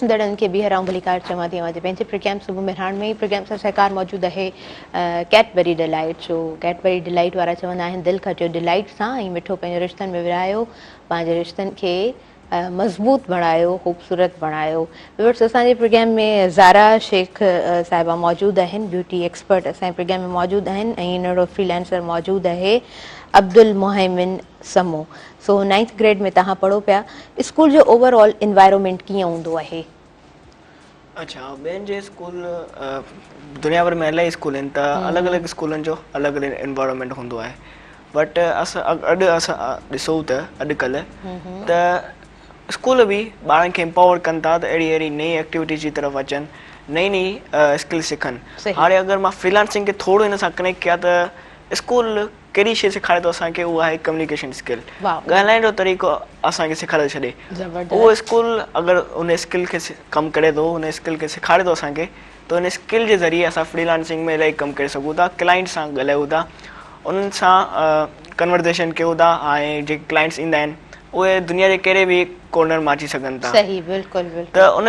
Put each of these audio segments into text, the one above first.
ॾिसंदड़नि खे ॿीहर आउं भलीकार चवां थी अॼु पंहिंजे प्रोग्राम सुबुह मेहरान में ई प्रोग्राम सां सहकार मौजूदु आहे कैडबरी डिलाइट जो। कैडबरी डिलाइट वारा चवंदा आहिनि दिलि खटियो डिलाइट सां ऐं मिठो पंहिंजे रिश्तनि में विरायो, पंहिंजे रिश्तनि खे मज़बूत बणायो, ख़ूबसूरत बणायो। व्यूअर्स, असांजे प्रोग्राम में ज़ारा शेख साहिबा मौजूदु आहिनि, ब्यूटी एक्सपर्ट असांजे प्रोग्राम में मौजूदु आहिनि ऐं इन फ्रीलांसर मौजूदु आहे अब्दुल मोहमिन समो। सो 9th ग्रेड में तव्हां पढ़ो पिया, स्कूल जो ओवरऑल इन्वायरमेंट कीअं हूंदो आहे? अच्छा, ॿियनि जे स्कूल दुनिया भर में इलाही स्कूल आहिनि, त अलॻि अलॻि स्कूलनि जो अलॻि अलॻि इन्वायरमेंट हूंदो आहे। बट अॼु असां ॾिसूं त अॼुकल्ह त स्कूल बि ॿारनि खे एम्पावर कनि था त अहिड़ी अहिड़ी नई एक्टिविटीज़ जी तरफ़ अचनि, नई नई स्किल सिखनि। हाणे अगरि मां फ्रीलांसिंग खे थोरो हिन सां कनेक्ट कयां त स्कूल कहिड़ी शइ सेखारे थो असांखे, उहा आहे कम्युनिकेशन स्किल, ॻाल्हाइण जो तरीक़ो असांखे सेखारे छॾे। उहो स्कूल अगरि उन स्किल खे कमु करे थो, उन स्किल खे सेखारे थो असांखे, त उन स्किल जे ज़रिए असां फ्रीलांसिंग में इलाही कमु करे सघूं था, क्लाइंट सां ॻाल्हायूं था, उन्हनि सां कन्वर्सेशन कयूं था ऐं जेके क्लाइंट्स ईंदा आहिनि उहे दुनिया जे कहिड़े बि कॉर्नर मां अची सघनि था। सही, बिल्कुलु बिल्कुलु। त उन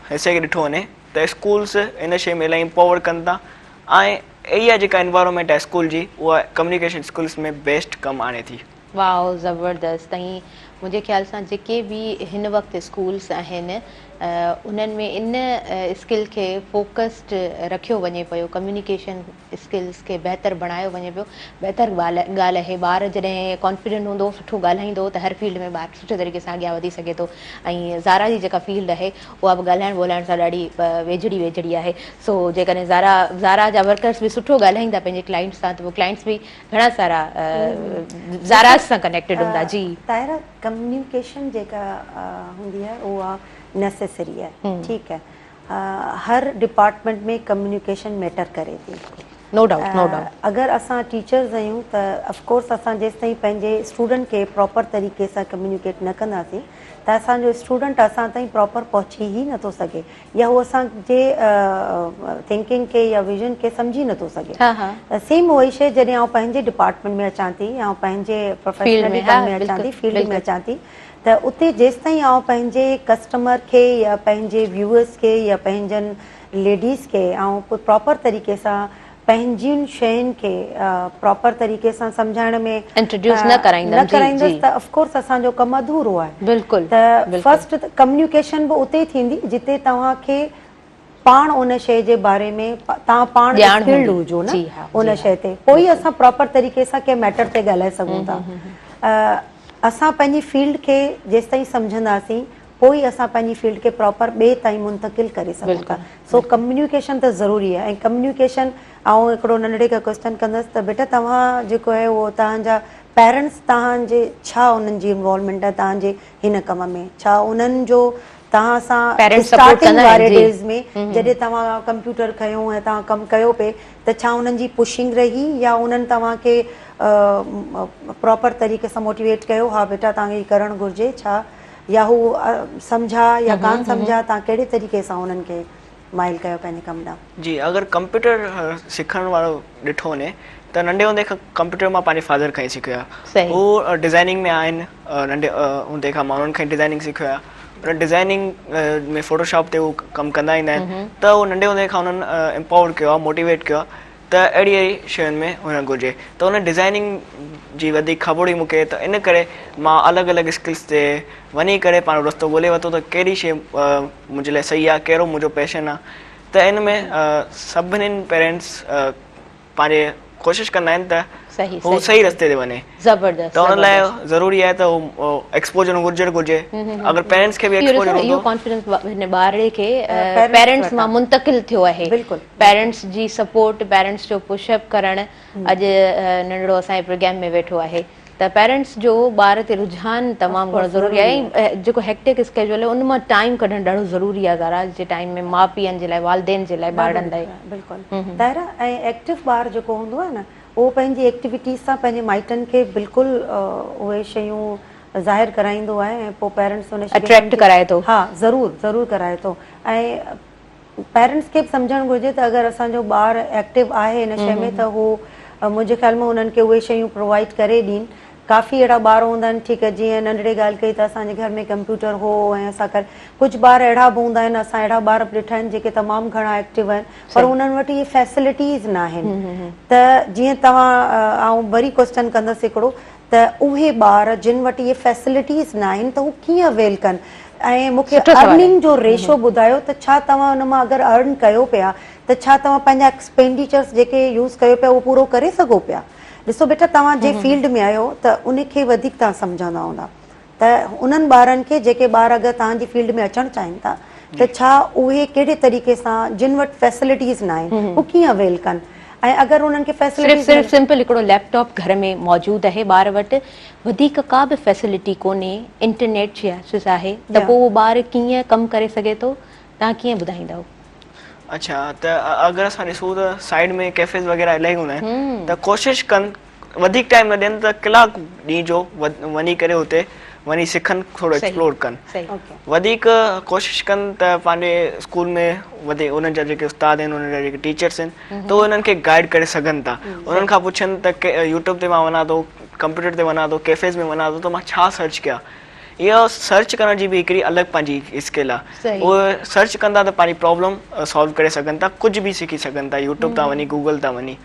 हिसे खे ॾिठो वञे त स्कूल्स इन शइ में इलाही एम्पावर कनि था ऐं इहा जेका एनवायरमेंट आहे स्कूल जी, उहा कम्युनिकेशन स्किल्स में बेस्ट कमु आणे थी। वाओ, ज़बरदस्त। ऐं मुंहिंजे ख़्याल सां जेके बि हिन वक़्तु स्कूल्स आहिनि उन्हनि में इन स्किल खे फोकस्ड रखियो वञे पियो, कम्युनिकेशन स्किल्स खे बहितर बणायो वञे पियो। बहितर ॻाल्हि आहे, ॿार जॾहिं कॉन्फिडेंट हूंदो, सुठो ॻाल्हाईंदो त हर फील्ड में ॿारु सुठे तरीक़े सां अॻियां वधी सघे थो। ऐं ज़ारा जी जेका फील्ड आहे उहा बि ॻाल्हाइण ॿोलाइण सां ॾाढी वेझड़ी आहे। सो जेकॾहिं ज़ारा जा वर्कर्स बि सुठो ॻाल्हाईंदा पंहिंजे क्लाइंट्स सां, त उहे क्लाइंट्स बि घणा सारा ज़ारा सां कनेक्टेड हूंदा। जी ताहिरा, कम्युनिकेशन जेका हूंदी आहे उहा नेसेसरी है, ठीक है। हर डिपार्टमेंट में कम्युनिकेशन मैटर करे थी, नो डाउट नो डाउट। अगर असां टीचर्स आहियूं त ऑफकोर्स असां जेसि ताईं पंहिंजे स्टूडेंट खे प्रॉपर तरीक़े सां कम्युनिकेट न कंदासीं त असांजो स्टूडेंट असां ताईं प्रॉपर पहुची ई नथो सघे, या उहो असांजे थिंकिंग खे या विजन खे सम्झी नथो सघे। सेम उहा ई शइ जॾहिं आउं पंहिंजे डिपार्टमेंट में अचां थी या पंहिंजे प्रोफेशनली कम में अचां थी, फील्ड में अचां थी, त उते जेसि ताईं आउं पंहिंजे कस्टमर खे या पंहिंजे व्यूअर्स खे या पंहिंजनि लेडीज़ खे आउं प्रॉपर तरीक़े सां पंहिंजियुनि शयुनि खे प्रॉपर तरीक़े सां सम्झाइण में इंट्रोड्यूस न कराईंदसि त ऑफकोर्स असांजो कमु अधूरो आहे। बिल्कुलु। त फर्स्ट कम्युनिकेशन बि उते थींदी जिते तव्हांखे पाण उन शइ जे बारे में तव्हां पाण स्किल्ड हुजो न उन शइ ते, पोइ असां प्रॉपर तरीक़े सां कंहिं मैटर ते ॻाल्हाए सघूं था। असां पंहिंजी फील्ड खे जेसि ताईं सम्झंदासीं पोइ असां पंहिंजी फील्ड खे प्रॉपर ॿिए ताईं मुंतकिल करे सघूं था। सो कम्युनिकेशन त ज़रूरी आहे। ऐं कम्युनिकेशन ऐं हिकिड़ो नंढड़े खां क्वेश्चन कंदसि त बेटा तव्हां जेको आहे उहो तव्हांजा पेरेंट्स तव्हांजे छा उन्हनि जी इन्वॉल्वमेंट आहे तव्हांजे हिन कम में, छा उन्हनि जो तव्हां सां स्टार्टिंग वारे डेज़ में जॾहिं तव्हां कंप्यूटर खयो ऐं तव्हां कमु कयो पिए त छा उन्हनि जी पुशिंग रही या उन्हनि तव्हांखे प्रॉपर तरीक़े सां मोटिवेट कयो, हा बेटा तव्हांखे हीअ करणु घुरिजे, छा या हू सम्झा या कान सम्झा, तव्हां कहिड़े तरीक़े सां उन्हनि खे माइल कयो पंहिंजे कमु ॾांहुं? जी, अगरि कंप्यूटर सिखण वारो ॾिठो वञे त नंढे हूंदे खां कंप्यूटर मां पंहिंजे फादर खां ई सिखियो आहे। हू डिज़ाइनिंग में आहिनि, नंढे हूंदे खां मां उन्हनि खां डिज़ाइनिंग सिखियो आहे। पर डिज़ाइनिंग में फोटोशॉप ते हू कमु कंदा ईंदा आहिनि, त उहो नंढे हूंदे खां उन्हनि एम्पावर कयो आहे, मोटिवेट कयो आहे त अहिड़ी अहिड़ी शयुनि में हुअणु घुरिजे। त उन डिज़ाइनिंग जी वधीक ख़बर हुई मूंखे, त इन करे मां अलॻि अलॻि स्किल्स ते वञी करे पंहिंजो रस्तो ॻोल्हे वरितो त कहिड़ी शइ मुंहिंजे लाइ सही आहे, कहिड़ो मुंहिंजो पैशन आहे। त इन में सभिनीनि पेरेंट्स पंहिंजे कोशिशि कंदा आहिनि त हू सही रस्ते ते वञे। ज़बरदस्त। त हुन लाइ ज़रूरी आहे त हू एक्सपोजर घुरिजे। अगरि पेरेंट्स खे बि एक्सपोजर हूंदो, कॉन्फिडेंस हिन ॿार खे पेरेंट्स मां मुंतकिल थियो आहे। पेरेंट्स जी सपोर्ट, पेरेंट्स जो पुशअप करणु अॼु नंढड़ो असांजे प्रोग्राम में वेठो आहे। त पेरेंट्स जो ॿार ते रुझान तमामु घणो ज़रूरी आहे। ऐं जेको हेक्टिक स्केड्यूल आहे उन मां टाइम कढणु ॾाढो ज़रूरी आहे ज़ारा जे टाइम में, माउ पीअनि जे लाइ, वालदेन जे लाइ, ॿारनि लाइ। बिल्कुलु ताहिरा, ऐं एक्टिव ॿार जेको हूंदो आहे न उहो पंहिंजी एक्टिविटीज़ सां पंहिंजे माइटनि खे बिल्कुलु उहे शयूं ज़ाहिर कराईंदो आहे ऐं पोइ पेरेंट्स उन शइ अट्रैक्ट कराए थो। हा, ज़रूरु कराए थो। ऐं पेरेंट्स खे बि सम्झणु घुरिजे त अगरि असांजो ॿारु एक्टिव आहे हिन शइ में त हू मुंहिंजे ख़्याल में उन्हनि खे उहे शयूं प्रोवाइड करे ॾीनि काफ़ी अहिड़ा ॿार हूंदा आहिनि, ठीकु आहे, जीअं नंढड़े ॻाल्हि कई त असांजे घर में कंप्यूटर हो ऐं असां कर, कुझु ॿार अहिड़ा बि हूंदा आहिनि, असां अहिड़ा ॿार बि ॾिठा आहिनि जेके तमामु घणा एक्टिव आहिनि, पर उन्हनि वटि इहे फैसिलिटीज़ न आहिनि। त जीअं तव्हां आउं वरी क्वेश्चन कंदसि हिकिड़ो, त उहे ॿार जिन वटि इहे फैसिलिटीज़ न आहिनि त हू कीअं अवेल कनि? ऐं मूंखे अर्निंग जो रेशो ॿुधायो त छा तव्हां उन मां अगरि अर्न कयो पिया त छा तव्हां पंहिंजा एक्सपेंडिचर्स जेके यूज़ कयो पिया उहो पूरो करे सघो पिया? ॾिसो बेटा, तव्हां जे फील्ड में आहियो त उनखे वधीक तव्हां सम्झंदा हूंदा, त उन्हनि ॿारनि खे जेके ॿार अगरि तव्हांजी फील्ड में अचणु चाहिनि था त छा उहे कहिड़े तरीक़े सां, जिन वटि फैसिलिटीज़ न आहिनि, उहे कीअं अवेल कनि? ऐं अगरि उन्हनि खे फैसिलिटीज़ सिर्फ़ सिंपल हिकिड़ो लैपटॉप घर में मौजूदु आहे, ॿार वटि वधीक का बि फैसिलिटी कोन्हे, इंटरनेट जी एक्सेस आहे, त पोइ उहो ॿारु कीअं कमु करे सघे थो, तव्हां कीअं ॿुधाईंदव? अच्छा, त अगरि असां ॾिसूं त साइड में कैफ़ेज़ वग़ैरह इलाही हूंदा आहिनि, त कोशिशि कनि वधीक टाइम न ॾियनि, त कलाकु ॾींहं जो वञी करे हुते वञी सिखनि, थोरो एक्सप्लोर कनि, वधीक कोशिशि कनि त पंहिंजे स्कूल में वधीक उन्हनि जा जेके उस्ताद आहिनि, उन्हनि जा जेके टीचर्स आहिनि, त उन्हनि खे गाइड करे सघनि था। उन्हनि खां पुछनि त यूट्यूब ते मां वञा थो, कंप्यूटर ते वञा थो, कैफ़ेज़ में वञा थो, त मां छा सर्च कयां? इहो सर्च करण जी बि हिकिड़ी अलॻि पंहिंजी स्किल आहे। उहे सर्च कंदा त पंहिंजी प्रॉब्लम सॉल्व करे सघनि था, कुझु बि सिखी सघनि था, यूट्यूब तां वञी, गूगल तां वञी।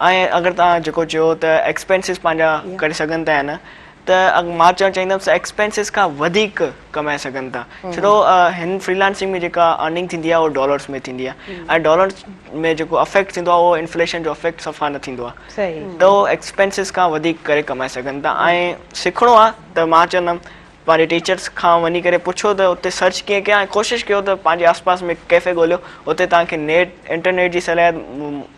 ऐं अगरि तव्हां जेको चयो त एक्सपेंसिस पंहिंजा करे सघनि था न, त मां चवणु चाहींदुमि त एक्सपेंसिस खां वधीक कमाए सघनि था। छो हिन फ्रीलांसिंग में जेका अर्निंग थींदी आहे उहो डॉलर्स में थींदी आहे, ऐं डॉलर्स में जेको अफेक्ट थींदो आहे उहो इन्फ्लेशन जो अफेक्ट सफ़ा न थींदो आहे, त उहो एक्सपेंसिस खां वधीक करे कमाए सघनि था। ऐं सिखिणो आहे त मां चवंदुमि पंहिंजे टीचर्स खां वञी करे पुछो त उते सर्च कीअं कयां, ऐं कोशिशि कयो त पंहिंजे आसपास में कैफ़े ॻोल्हियो, उते तव्हांखे इंटरनेट जी सलाहियत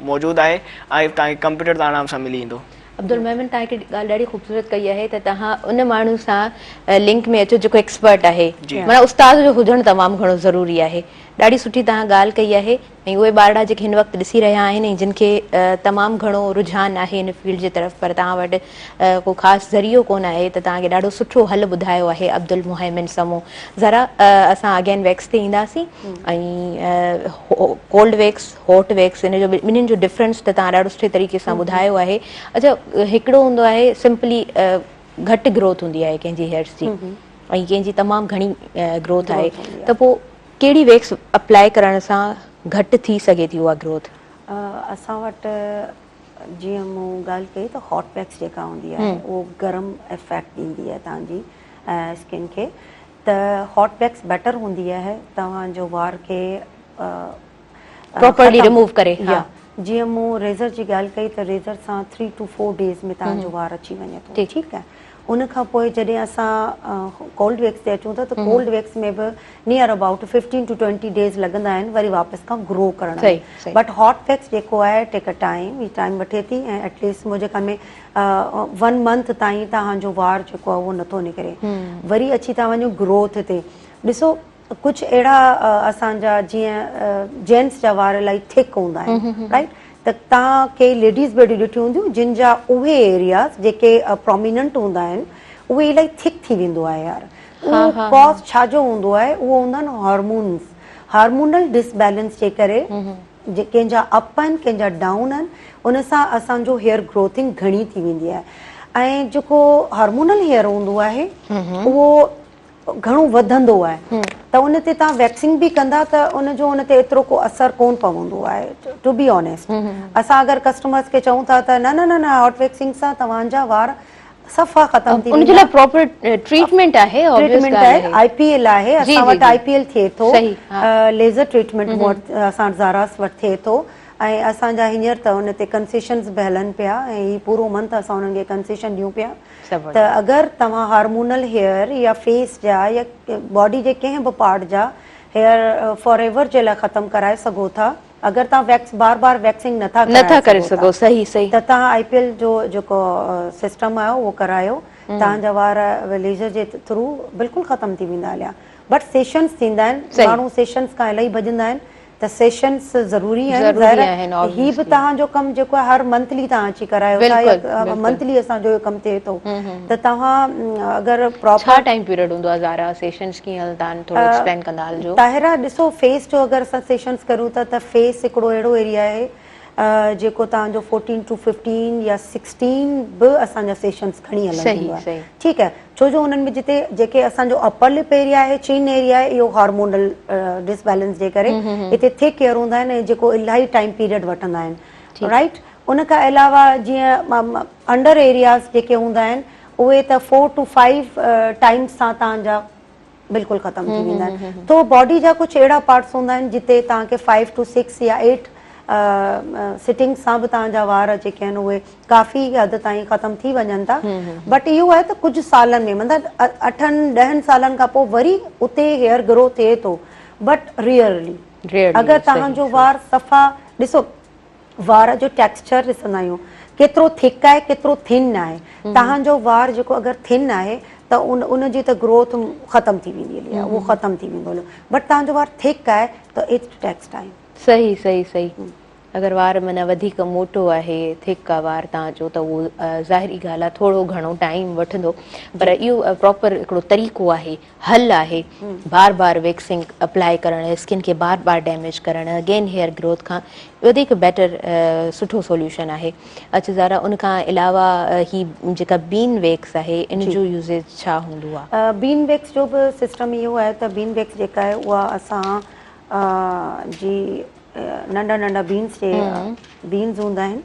मौजूदु आहे ऐं तव्हांखे कंप्यूटर त आराम सां मिली वेंदो। अब्दुल मोमिन, तव्हां हिकिड़ी ॻाल्हि ॾाढी ख़ूबसूरत कई आहे त तव्हां उन माण्हू सां लिंक में अचो जेको एक्सपर्ट आहे, माना उस्ताद जो हुजणु तमामु घणो ज़रूरी आहे। ॾाढी सुठी तव्हां ॻाल्हि कई आहे। ऐं उहे ॿार जेके हिन वक़्तु ॾिसी रहिया आहिनि ऐं जिन खे तमामु घणो रुझान आहे हिन फील्ड जे तरफ़, पर तव्हां वटि को ख़ासि ज़रियो कोन आहे, त तव्हांखे ॾाढो सुठो हल ॿुधायो आहे अब्दुल मोमिन समूह। ज़रा असां अगेन वैक्स ते ईंदासीं ऐं कोल्ड वैक्स, हॉट वैक्स, इन जो ॿिन्हिनि जो डिफरेंस त तव्हां ॾाढो सुठे तरीक़े सां ॿुधायो आहे। अच्छा, हिकिड़ो हूंदो आहे सिंपली घटि ग्रोथ हूंदी आहे कंहिंजी हेयर्स जी, ऐं कंहिंजी तमामु घणी ग्रोथ आहे, त पोइ कहिड़ी वैक्स अप्लाई करण सां घटि थी सघे थी उहा ग्रोथ? असां वटि जीअं मूं ॻाल्हि कई त हॉट वैक्स जेका हूंदी आहे उहो गरम इफेक्ट ॾींदी आहे तव्हांजी स्किन खे, त हॉट वैक्स बेटर हूंदी आहे तव्हांजो वार खे प्रॉपर्ली रिमूव करे। जीअं मूं रेज़र जी ॻाल्हि कई त रेज़र सां 3 to 4 डेज़ में तव्हांजो वार अची वञे थो, ठीकु आहे। उन खां पोइ जॾहिं असां कोल्ड वैक्स ते अचूं था त कोल्ड वैक्स में बि नियर अबाउट 15 to 20 डेज़ लॻंदा आहिनि वरी वापसि खां ग्रो करण में। बट हॉट वैक्स जेको आहे टेक अ टाइम वठे थी, ऐं एटलीस्ट मुंहिंजे ख़्याल में 1 मंथ ताईं तव्हांजो वार जेको आहे उहो नथो निकिरे, वरी अची था वञूं ग्रोथ ते। ॾिसो, कुझु अहिड़ा असांजा जीअं जेंट्स जा वार इलाही थिक हूंदा आहिनि, राइट, त तव्हांखे लेडीज़ बि अहिड़ी ॾिठियूं हूंदियूं जिन जा उहे एरियाज़ जेके प्रोमिनेंट हूंदा आहिनि उहे इलाही थिक थी वेंदो आहे यार। उहो कॉज़ छाजो हूंदो आहे? उहो हूंदा आहिनि हार्मोनल डिसबैलेंस जे करे, कंहिंजा अप आहिनि कंहिंजा डाउन आहिनि, उन सां असांजो हेयर ग्रोथिंग घणी थी वेंदी आहे। ऐं जेको हार्मोनल हेयर हूंदो आहे उहो घणो वधंदो आहे, त उन ते तव्हां वैक्सिंग बि कंदा त उनजो उन ते एतिरो को असरु कोन पवंदो आहे, टू बी ऑनेस्ट। असां अगरि कस्टमर्स खे चऊं था त न न न न हॉट वैक्सिंग सां तव्हांजा वार सफ़ा ख़तम थी वेंदा, उनजे लाइ प्रॉपर ट्रीटमेंट आहे, IPL आहे, असां वटि IPL थिए थो, लेज़र ट्रीटमेंट असां ज़ारास वटि थिए थो, ऐं असांजा हींअर त उन ते कंसेशन्स बि हलनि पिया, ऐं ही पूरो मंथ असां उन्हनि खे कंसेशन ॾियूं पिया। त अगरि तव्हां हार्मोनल हेयर या फेस जा या बॉडी जे कंहिं बि पार्ट जा हेयर फॉर एवर जे लाइ ख़तमु कराए सघो था, अगरि तव्हां वैक्स बार बार वैक्सिंग नथा करे सघो, सही सही, त तव्हां IPL जो जेको सिस्टम आहे उहो करायो, तव्हांजा वार लेज़र जे थ्रू बिल्कुलु ख़तमु थी वेंदा हलिया। बट सेशन्स थींदा आहिनि, माण्हू सेशन्स खां इलाही भॼंदा आहिनि, त सेशन्स ज़रूरी आहिनि। ही बि तव्हांजो कमु जेको आहे हर मंथली तव्हां अची करायो था, या मंथली असांजो कमु थिए थो, त तव्हां अगरि प्रॉपर टाइम पीरियड हूंदो आहे ज़ारा सेशन्स कीअं हलंदा आहिनि, थोरो एक्सप्लेन कंदा हलिजो। ताहिरा, ॾिसो, फेस जो अगरि असां सेशन्स करूं था त फेस हिकिड़ो अहिड़ो एरिया आहे जेको तव्हांजो 14 to 15 या 16 बि असांजा सेशन्स खणी हलंदो आहे, ठीकु आहे, छो जो उन्हनि में जिते जेके असांजो अपर लिप एरिया आहे, चिन एरिया आहे, इहो हार्मोनल डिसबैलेंस जे करे हिते थिक हेयर हूंदा आहिनि ऐं जेको इलाही टाइम पीरियड वठंदा आहिनि, राइट। उन खां अलावा जीअं अंडर एरियाज़ जेके हूंदा आहिनि उहे त 4 to 5 टाइम्स सां तव्हांजा बिल्कुलु ख़तमु थी वेंदा आहिनि। तो बॉडी जा कुझु अहिड़ा पार्ट्स हूंदा आहिनि जिते तव्हांखे 5 to 6 या 8 सिटिंग सां बि तव्हांजा वार जेके आहिनि उहे काफ़ी हद ताईं ख़तमु थी वञनि था, बट इहो आहे त कुझु सालनि में मतिलबु 8-10 सालनि खां पोइ वरी उते हेयर ग्रो थिए थो, बट रियरली अगरि तव्हांजो वार सफ़ा ॾिसो, वार जो टेक्सचर ॾिसंदा आहियूं केतिरो थिक आहे केतिरो थिन आहे, तव्हांजो वार जेको अगरि थिन आहे त उनजी त ग्रोथ ख़तमु थी वेंदी हली आहे, उहो ख़तमु थी वेंदो हलो, बट तव्हांजो वार थिक आहे त इट टेक्स टाइम। सही सही सही। अगर वार माना वधीक मोटो आहे, थिक आहे वार तव्हांजो, त उहो ज़ाहिरी ॻाल्हि आहे थोरो घणो टाइम वठंदो, पर इहो प्रॉपर हिकिड़ो तरीक़ो आहे, हल आहे, बार बार वैक्सिंग अप्लाई करणु, स्किन खे बार बार डैमेज करणु, अगेन हेयर ग्रोथ खां वधीक बेटर सुठो सोल्यूशन आहे। अच्छा ज़ारा, उन खां अलावा ही जेका बीन वैक्स आहे इन जो यूज़ेज छा हूंदो आहे? बीन वैक्स जो बि सिस्टम इहो आहे त बीन वैक्स जेका आहे उहा असां जी नंढा नंढा बीन्स जे बीन्स हूंदा आहिनि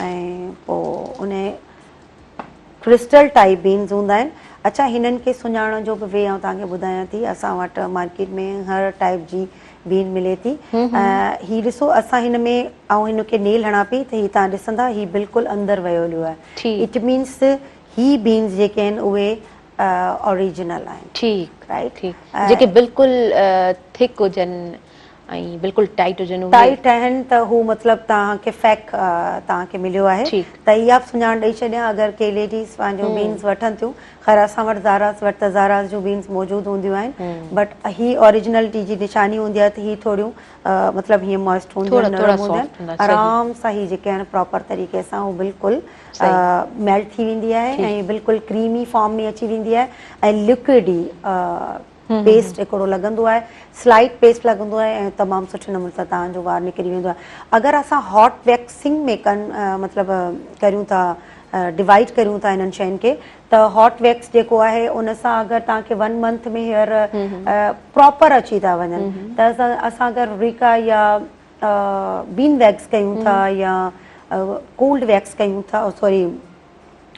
ऐं पोइ उन क्रिस्टल टाइप बीन्स हूंदा आहिनि। अच्छा, हिननि खे सुञाणण जो बि वे आउं तव्हांखे ॿुधायां थी, असां वटि मार्केट में हर टाइप जी बीन मिले थी। ही ॾिसो, असां हिन में ऐं हिनखे नेल हणां पई त ही तव्हां ॾिसंदा ही बिल्कुलु अंदरि वियो हलियो आहे, इट मीन्स ही बीन्स जेके आहिनि उहे ओरिजिनल आहिनि, ठीकु राइट, जेके बिल्कुलु थिक हुजनि ऐं बिल्कुलु टाइट हुजनि, टाइट आहिनि त हू मतिलबु तव्हांखे फेक तव्हांखे मिलियो आहे, त इहा बि सुञाण ॾेई छॾियां अगरि के लेडीज़ पंहिंजो बीन्स वठनि थियूं। ख़ैर असां वटि ज़ारास वटि त ज़ारास जूं बीन्स मौजूदु हूंदियूं आहिनि, बट ही ओरिजिनलिटी जी निशानी हूंदी आहे त ही थोरियूं मतिलबु हीअं मॉइस्ट हूंदियूं आहिनि, नरम हूंदियूं आहिनि, आराम सां ही जेके आहिनि प्रॉपर तरीक़े सां हू बिल्कुलु मेल्ट थी वेंदी आहे ऐं बिल्कुलु क्रीमी फॉर्म में अची वेंदी आहे ऐं लिक्विड ई पेस्ट हिकिड़ो लॻंदो आहे, स्लाइड पेस्ट लॻंदो आहे ऐं तमामु सुठे नमूने सां तव्हांजो वार निकिरी वेंदो आहे। अगरि असां हॉट वैक्सिंग में मतिलबु करियूं था, डिवाइड करियूं था इन्हनि शयुनि खे, त हॉट वैक्स जेको आहे उन सां अगरि तव्हांखे 1 मंथ में हेयर प्रॉपर अची था वञनि त असां अगरि रिका या बीन वैक्स कयूं था या कोल्ड वैक्स कयूं था, सॉरी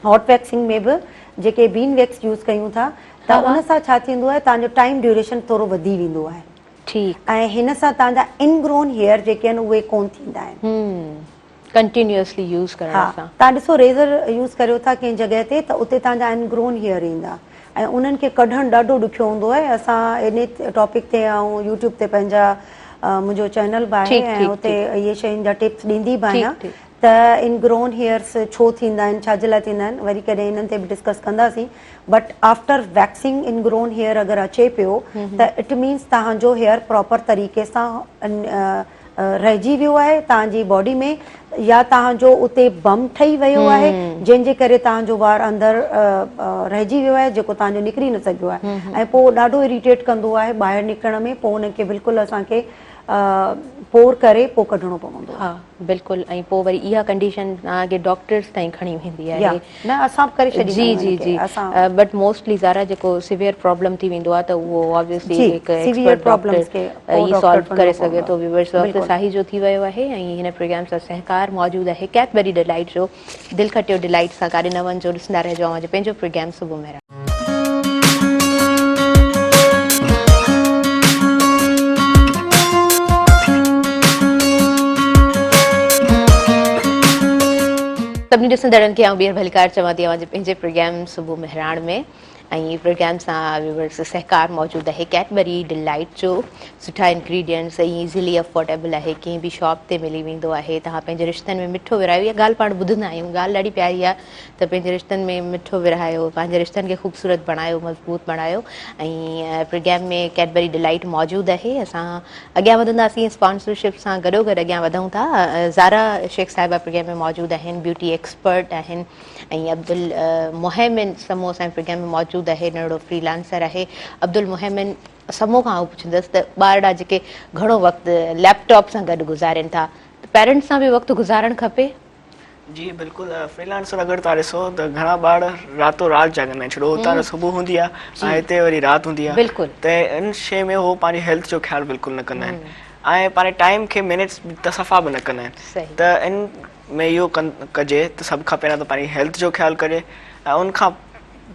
हॉट वैक्सिंग में बि जेके बीन वैक्स यूज़ कयूं था त उन सां छा थींदो आहे, तव्हांजो टाइम ड्यूरेशन थोरो वधी वेंदो आहे, ठीकु, ऐं हिन सां तव्हांजा इनग्रोन हेयर जेके आहिनि उहे कोन थींदा आहिनि कंटिन्यूअसली यूज़ करण सां। तव्हां ॾिसो, रेज़र यूज़ करियो था कंहिं जॻह ते त उते तव्हांजा इनग्रोन हेयर ईंदा ऐं उन्हनि खे कढणु ॾाढो ॾुखियो हूंदो आहे। असां इन टॉपिक ते ऐं यूट्यूब ते पंहिंजा मुंहिंजो चैनल बि आहे ऐं उते इहे शयुनि जा टिप्स ॾींदी बि आहियां त इनग्रोन हेयर्स छो थींदा आहिनि, छाजे लाइ थींदा आहिनि, वरी कॾहिं इन्हनि ते बि डिस्कस कंदासीं। But after waxing ingrown hair अगरि अचे पियो त इट मीन्स तव्हांजो हेयर प्रॉपर तरीक़े सां रहिजी वियो आहे तव्हांजी बॉडी में, या तव्हांजो उते बम ठही वियो आहे जंहिंजे करे तव्हांजो वार अंदरि रहिजी वियो आहे जेको तव्हांजो निकिरी न सघियो आहे ऐं पोइ ॾाढो इरिटेट कंदो आहे ॿाहिरि निकिरण में, पोइ उनखे बिल्कुलु असांखे पोर करे पोइ कढणो पवंदो। हा बिल्कुलु, ऐं पोइ वरी इहा कंडीशन तव्हांखे डॉक्टर्स ताईं खणी वेंदी आहे, न असां करे छॾींदा जी जी जी, बट मोस्टली ज़ारा जेको सिवियर प्रॉब्लम थी वेंदो आहे त उहो ऑब्वियसली हिकु एक्सपर्ट डॉक्टर ई सॉल्व करे सघे थो। व्यूअर्स, वक़्तु साही जो थी वियो आहे ऐं हिन प्रोग्राम सां सहकार मौजूदु आहे कैडबरी डिलाइट जो। दिलि खटियो डिलाइट सां, काॾे न वञिजो, ॾिसंदा रहिजो अॼु पंहिंजो प्रोग्राम सुबुह में। सभिनी ॾिसंदड़नि खे ॿीहर भलीकार चवां थी अॼु पंहिंजे प्रोग्राम सुबुह मेहराण में, ऐं प्रोग्राम सां व्यूअर्स सहकार मौजूदु आहे कैडबरी डिलाइट जो। सुठा इंग्रेडिएंट्स ऐं ईज़िली अफोर्डेबल आहे, कंहिं बि शॉप ते मिली वेंदो आहे। तव्हां पंहिंजे रिश्तनि में मिठो विरहायो, इहा ॻाल्हि पाण ॿुधंदा आहियूं, ॻाल्हि ॾाढी प्यारी आहे त पंहिंजे रिश्तनि में मिठो विरहायो, पंहिंजे रिश्तनि खे ख़ूबसूरत बणायो, मज़बूत बणायो। ऐं प्रोग्राम में कैडबरी डिलाइट मौजूदु आहे। असां अॻियां वधंदासीं, स्पॉन्सरशिप सां गॾोगॾु अॻियां वधूं था। ज़ारा शेख साहिबा प्रोग्राम में मौजूदु आहिनि, ब्यूटी एक्सपर्ट आहिनि, ऐं अब्दुल मोहमिन समो असांजे प्रोग्राम में मौजूदु आहे, नंढो फ्रीलांसर आहे। अब्दुल मोहमिन समो खां पुछंदसि त ॿार जेके घणो वक़्तु लैपटॉप सां गॾु गुज़ारनि था, पेरेंट्स सां बि वक़्तु गुज़ारणु खपे? जी बिल्कुलु, फ्रीलांसर अगरि तव्हां ॾिसो त घणा ॿार रातो राति जाॻंदा आहिनि, छो हुतां सुबुह हूंदी आहे ऐं हिते वरी राति हूंदी आहे, बिल्कुलु त इन शइ में उहो पंहिंजी हेल्थ जो ख़्यालु बिल्कुलु न कंदा आहिनि ऐं पंहिंजे टाइम खे मिनट्स त सफ़ा बि न कंदा आहिनि। त इन में इहो कजे त सभु खां पहिरियों त पंहिंजी हेल्थ जो ख़्यालु कजे ऐं उनखां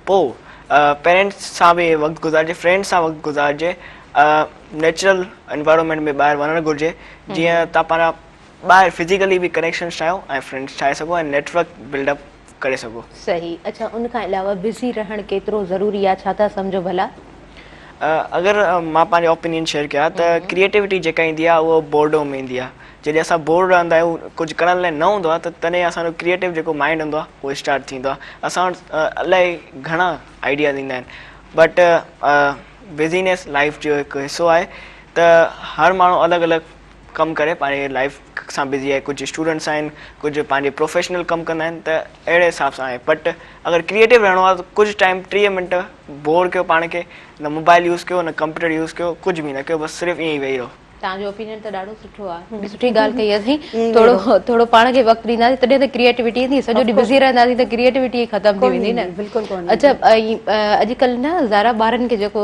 पोइ पेरेंट्स सां बि वक़्तु गुज़ारिजे, फ्रेंड्स सां वक़्तु गुज़ारिजे, नेचुरल एनवायरनमेंट में ॿाहिरि वञणु घुरिजे, जीअं तव्हां पाण ॿाहिरि फिज़िकली बि कनेक्शन ठाहियो ऐं फ्रेंड्स ठाहे सघो ऐं नेटवर्क बिल्डअप करे सघो। सही। अच्छा, उनखां अलावा बिज़ी रहणु केतिरो ज़रूरी आहे, छा था सम्झो भला? अगरि मां पंहिंजो ओपिनियन शेयर कयां त क्रिएटिविटी जेका ईंदी आहे उहो बोर्डो में ईंदी आहे। जॾहिं असां बोर रहंदा आहियूं, कुझु करण लाइ न हूंदो आहे, त तॾहिं असांजो क्रिएटिव जेको माइंड हूंदो आहे उहो स्टार्ट थींदो आहे। असां वटि इलाही घणा आइडियाज़ ईंदा आहिनि, बट बिज़ीनेस लाइफ जो हिकु हिसो आहे त हर माण्हू अलॻि अलॻि कमु करे पंहिंजी लाइफ सां बिज़ी आहे। कुझु स्टूडेंट्स आहिनि, कुझु पंहिंजे प्रोफेशनल कमु कंदा आहिनि, त अहिड़े हिसाब सां आहे। बट अगरि क्रिएटिव रहणो आहे त कुझु टाइम 30 मिंट बोर कयो पाण खे, न मोबाइल यूज़ कयो, न कंप्यूटर यूज़ कयो, कुझु बि न कयो, बसि सिर्फ़ु ईअं ई वेही रहो। तव्हांजो ओपिनियन त ॾाढो सुठो आहे, सुठी ॻाल्हि कई अथई। थोरो पाण खे वक़्तु ॾींदासीं तॾहिं त क्रिएटिविटी ईंदी, सॼो ॾींहुं बिज़ी रहंदासीं त क्रिएटिविटी ख़तमु थी वेंदी न। अच्छा, अॼुकल्ह न ज़ारा ॿारनि खे जेको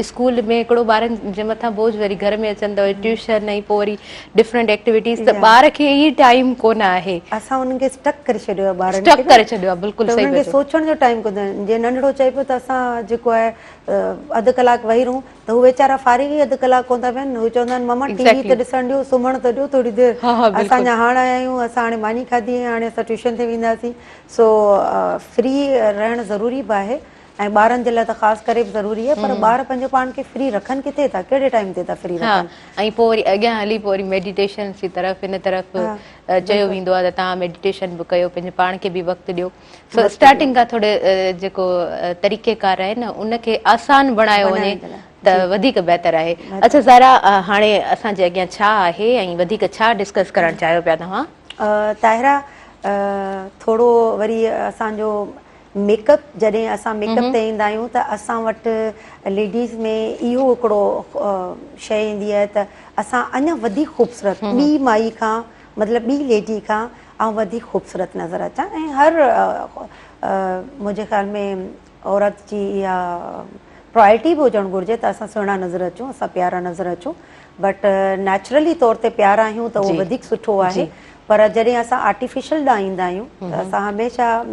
स्कूल में हिकिड़ो ॿारनि जे मथां बोझ वरी घर में अचनि त ट्यूशन ऐं पोइ वरी डिफरेंट एक्टिविटीज़, त ॿार खे ई टाइम कोन आहे। असां उन्हनि खे स्टक करे छॾियो आहे, ॿारनि स्टक करे छॾियो आहे, बिल्कुलु सही। उन्हनि खे सोचण जो टाइम कोन, जीअं नंढड़ो चए पियो त असां जेको आहे अधु कलाकु वेही रहूं, त उहे वीचारा फारिग ई अधु कलाकु कोन था वेहनि। उहे चवंदा आहिनि मम्मा टीवी त ॾिसणु ॾियो, सुम्हण त ॾियो थोरी देरि, असां अञा हाणे आया आहियूं, असां हाणे मानी खाधी, हाणे असां ट्यूशन ते वेंदासीं। सो फ्री रहणु ज़रूरी बि आहे ऐं ॿारनि जे लाइ त ख़ासि करे बि ज़रूरी आहे, पर ॿार पंहिंजो पाण खे फ्री रखनि किथे था, कहिड़े टाइम ते था फ्री रखनि? ऐं पोइ वरी अॻियां हली पोइ वरी मेडिटेशन जी तरफ़, इन तरफ़ चयो वेंदो आहे त तव्हां मेडिटेशन बि कयो, पंहिंजे पाण खे बि वक़्तु ॾियो। सो स्टार्टिंग खां थोरे जेको तरीक़ेकार आहे न, उनखे आसान बणायो वञे त वधीक बहितर आहे। अच्छा ज़ारा, हाणे असांजे अॻियां छा आहे ऐं वधीक छा डिस्कस करणु चाहियो पिया तव्हां? ताहिरा, थोरो वरी असांजो मेकअप, जॾहिं असां मेकअप ते ईंदा आहियूं त असां वटि लेडीज़ में इहो हिकिड़ो शइ ईंदी आहे त असां अञा वधीक ख़ूबसूरत ॿी माई खां, मतिलबु ॿी लेडी खां ऐं वधीक ख़ूबसूरत नज़र अचां। ऐं हर मुंहिंजे ख़्याल में औरत जी इहा प्रायोरिटी बि हुजणु घुरिजे त असां सुहिणा नज़र अचूं, असां प्यारा नज़र अचूं। बट नेचुरली तौर ते प्यारा आहियूं त उहो वधीक सुठो आहे, पर जॾहिं असां आर्टिफिशियल ॾांहुं ईंदा आहियूं त असां हमेशह,